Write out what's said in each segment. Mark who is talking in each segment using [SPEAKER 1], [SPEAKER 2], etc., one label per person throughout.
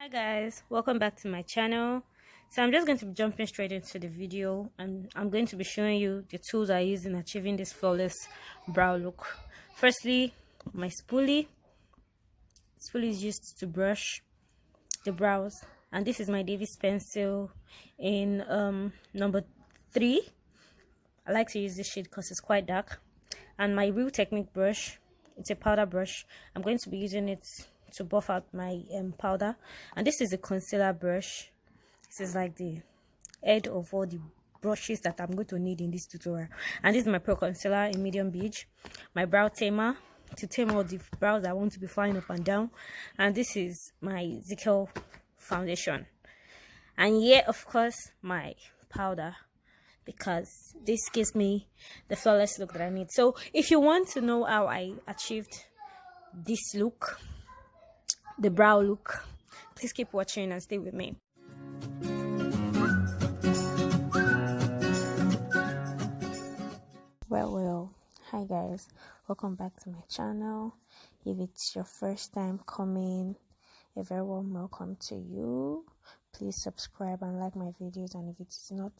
[SPEAKER 1] Hi guys, welcome back to my channel. So I'm just going to be jumping straight into the video, and I'm going to be showing you the tools I use in achieving this flawless brow look. Firstly, my spoolie. Spoolie is used to brush the brows, and this is my Davis pencil in number 3. I like to use this shade because it's quite dark. And my Real Technique brush, it's a powder brush. I'm going to be using it to buff out my powder. And this is a concealer brush. This is like the head of all the brushes that I'm going to need in this tutorial. And this is my Pro Concealer in medium beige. My brow tamer to tame all the brows that want to be flying up and down. And this is my Zickel foundation. And yeah, of course, my powder, because this gives me the flawless look that I need. So if you want to know how I achieved this look, the brow look, please keep watching and stay with me. Well, hi guys, welcome back to my channel. If it's your first time coming, a very warm welcome to you. Please subscribe and like my videos, and if it is not,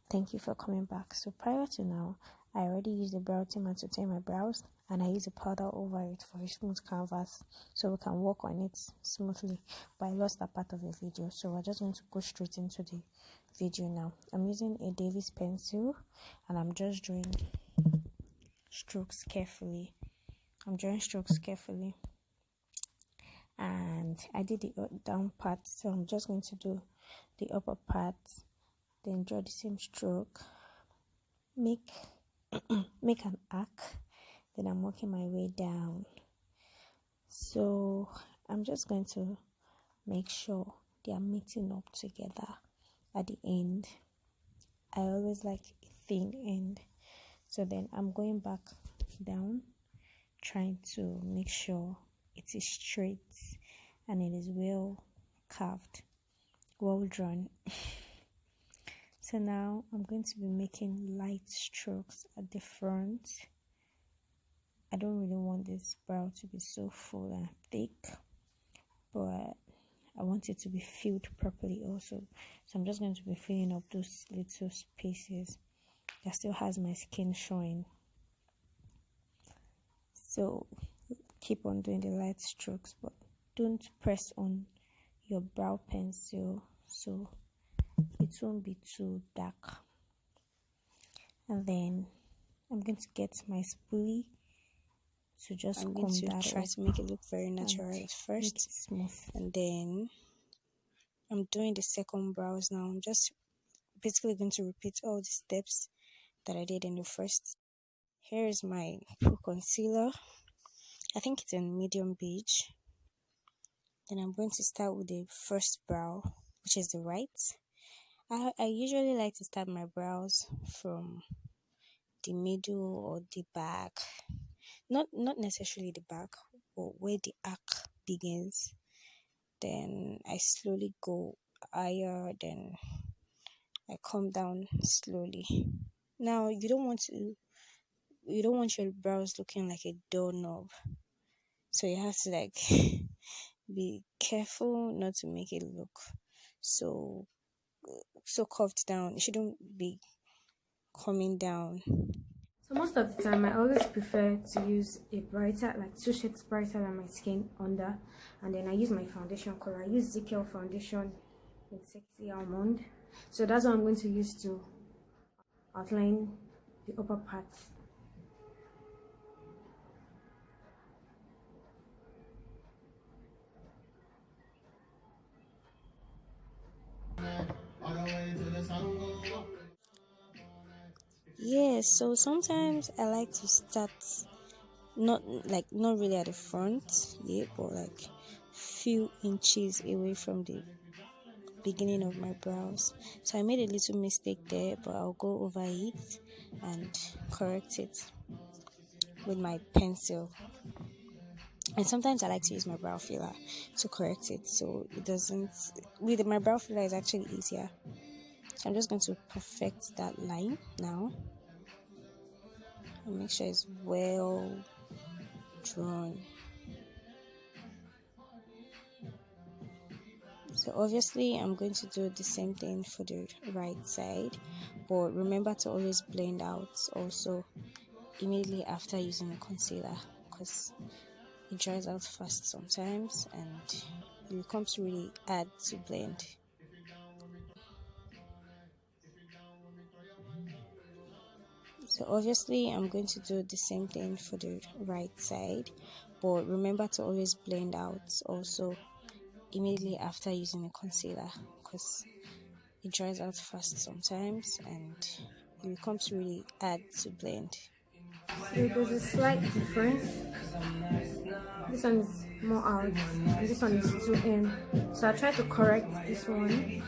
[SPEAKER 1] thank you for coming back. So prior to now, I already used the brow tamer to tame my brows, and I use a powder over it for a smooth canvas so we can work on it smoothly. But I lost that part of the video, so we're just going to go straight into the video now. I'm using a Davis pencil, and I'm just drawing strokes carefully. And I did the down part, so I'm just going to do the upper part, then draw the same stroke, make an arc, then I'm working my way down. So I'm just going to make sure they are meeting up together at the end. I always like a thin end, so then I'm going back down, trying to make sure it is straight and it is well carved, well drawn. So now I'm going to be making light strokes at the front. I don't really want this brow to be so full and thick, but I want it to be filled properly also. So I'm just going to be filling up those little spaces that still has my skin showing. So keep on doing the light strokes, but don't press on your brow pencil so it won't be too dark. And then I'm going to get my spoolie to just
[SPEAKER 2] I'm going to try to make it look very natural at first,
[SPEAKER 1] smooth.
[SPEAKER 2] And then I'm doing the second brows now. I'm just basically going to repeat all the steps that I did in the first. Here is my concealer. I think it's in medium beige. Then I'm going to start with the first brow, which is the right. I usually like to start my brows from the middle or the back. Not necessarily the back, but where the arc begins. Then I slowly go higher, then I come down slowly. Now you don't want your brows looking like a doorknob, so you have to like be careful not to make it look so curved down. It shouldn't be coming down.
[SPEAKER 1] So most of the time I always prefer to use a brighter, like 2 shades brighter than my skin under, and then I use my foundation color. I use Zickel foundation in Sexy Almond. So that's what I'm going to use to outline the upper part.
[SPEAKER 2] Yeah, so sometimes I like to start not really at the front, yeah, but like few inches away from the beginning of my brows. So I made a little mistake there, but I'll go over it and correct it with my pencil. And sometimes I like to use my brow filler to correct it, so it doesn't. With my brow filler is actually easier. So I'm just going to perfect that line now and make sure it's well drawn. So obviously I'm going to do the same thing for the right side, but remember to always blend out also immediately after using a concealer, because it dries out fast sometimes and it becomes really hard to blend. So obviously I'm going to do the same thing for the right side, but remember to always blend out also immediately after using a concealer, because it dries out fast sometimes and it becomes really hard to blend.
[SPEAKER 1] So there's a slight difference. This one is more out and this one is too in. So I try to correct this one.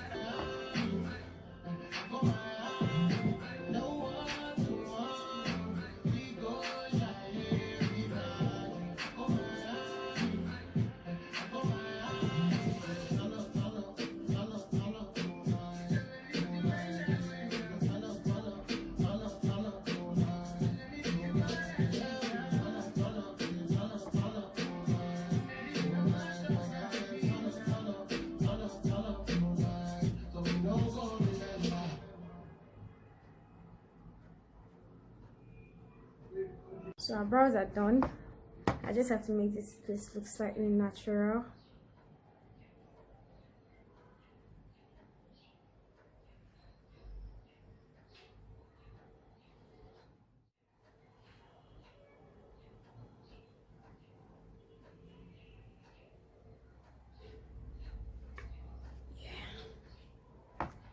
[SPEAKER 1] So our brows are done. I just have to make this place look slightly natural.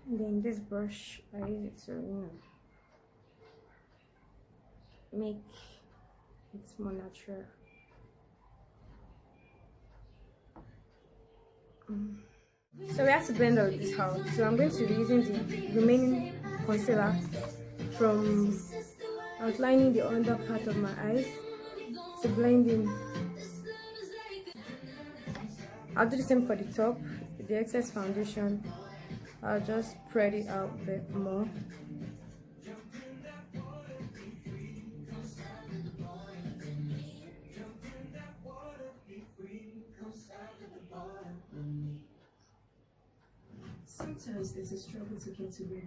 [SPEAKER 1] And then this brush, I use it to, make it more natural. So we have to blend all this out. So I'm going to be using the remaining concealer from outlining the under part of my eyes to blend in. I'll do the same for the top. The excess foundation, I'll just spread it out a bit more. Sometimes there's a struggle to get to where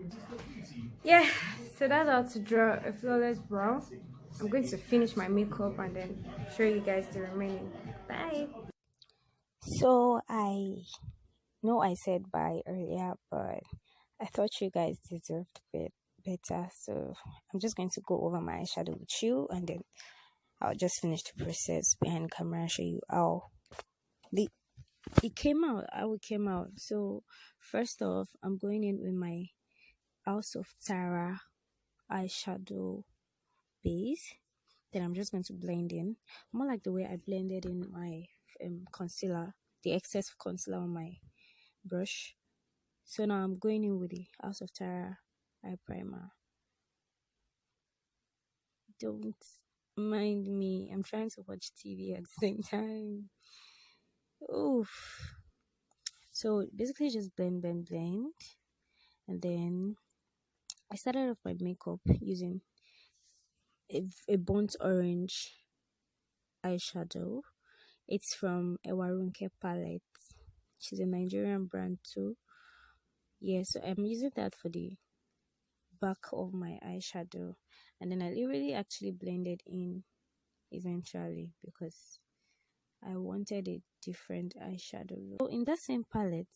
[SPEAKER 1] yeah, so that's how to draw a flawless brow. I'm going to finish my makeup and then show you guys the remaining. Bye.
[SPEAKER 2] So I know I said bye earlier, but I thought you guys deserved a bit better. So I'm just going to go over my eyeshadow with you and then I'll just finish the process behind camera and show you how the it came out, how it came out. So first off, I'm going in with my House of Tara eyeshadow base. Then I'm just going to blend in more like the way I blended in my concealer, the excess concealer on my brush. So now I'm going in with the House of Tara eye primer. Don't mind me, I'm trying to watch TV at the same time. Oof. So basically just blend, and then I started off my makeup using a burnt orange eyeshadow. It's from Ewarunke palette. She's a Nigerian brand too. Yeah, so I'm using that for the back of my eyeshadow, and then I really actually blended in eventually because I wanted a different eyeshadow look. So in that same palette,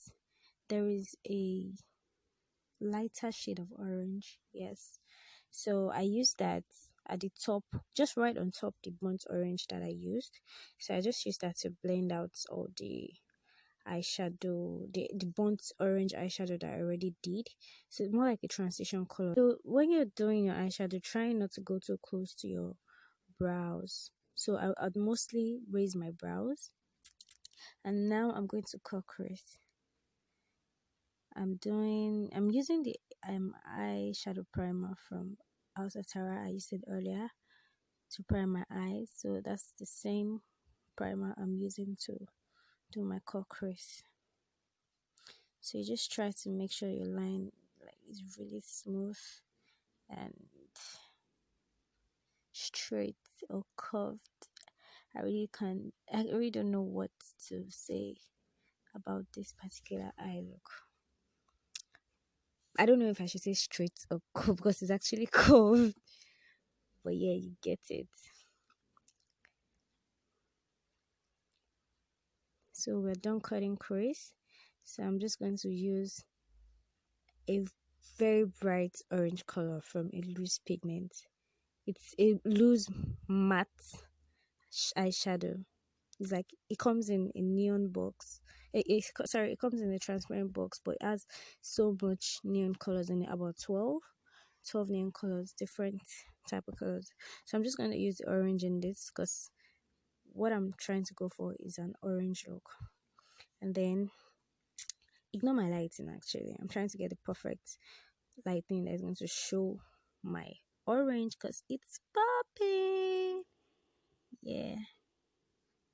[SPEAKER 2] there is a lighter shade of orange. Yes, so I used that at the top, just right on top the burnt orange that I used. So I just used that to blend out all the eyeshadow, the burnt orange eyeshadow that I already did. So it's more like a transition color. So when you're doing your eyeshadow, try not to go too close to your brows. So I'd mostly raise my brows, and now I'm going to cut crease. I'm using the eyeshadow primer from House of Tara. I used it earlier to prime my eyes, so that's the same primer I'm using to do my cut crease. So you just try to make sure your line like is really smooth and straight or curved. I really don't know what to say
[SPEAKER 1] about this particular eye look. I don't know if I should say straight or curve because it's actually curved. But yeah, you get it. So we're done cutting crease. So I'm just going to use a very bright orange color from a loose pigment. It's a loose matte eyeshadow. It's like it comes in a neon box. Sorry, it comes in a transparent box, but it has so much neon colors in it, about 12 neon colors, different type of colors. So I'm just going to use the orange in this because what I'm trying to go for is an orange look. And then ignore my lighting actually. I'm trying to get the perfect lighting that's going to show my orange because it's popping. Yeah.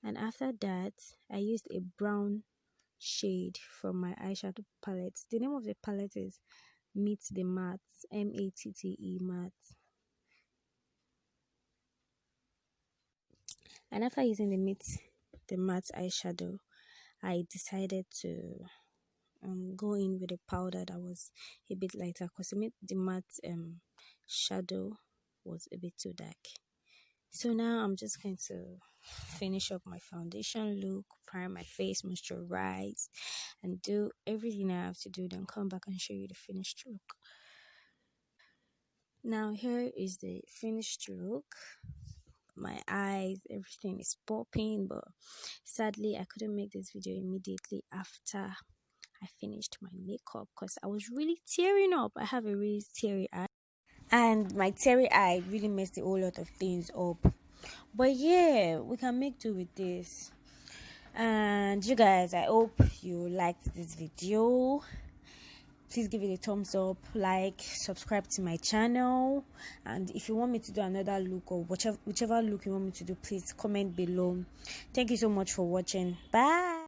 [SPEAKER 1] And after that, I used a brown shade from my eyeshadow palette. The name of the palette is Meet the Matte, Matte Matte. And after using the matte eyeshadow, I decided to go in with a powder that was a bit lighter because the matte shadow was a bit too dark. So now I'm just going to finish up my foundation look, prime my face, moisturize, and do everything I have to do. Then come back and show you the finished look. Now here is the finished look. My eyes, everything is popping, but sadly I couldn't make this video immediately after I finished my makeup because I was really tearing up. I have a really teary eye, and my teary eye really messed a whole lot of things up. But yeah, we can make do with this. And you guys, I hope you liked this video. Please give it a thumbs up, like, subscribe to my channel, and if you want me to do another look or whichever look you want me to do, please comment below. Thank you so much for watching. Bye.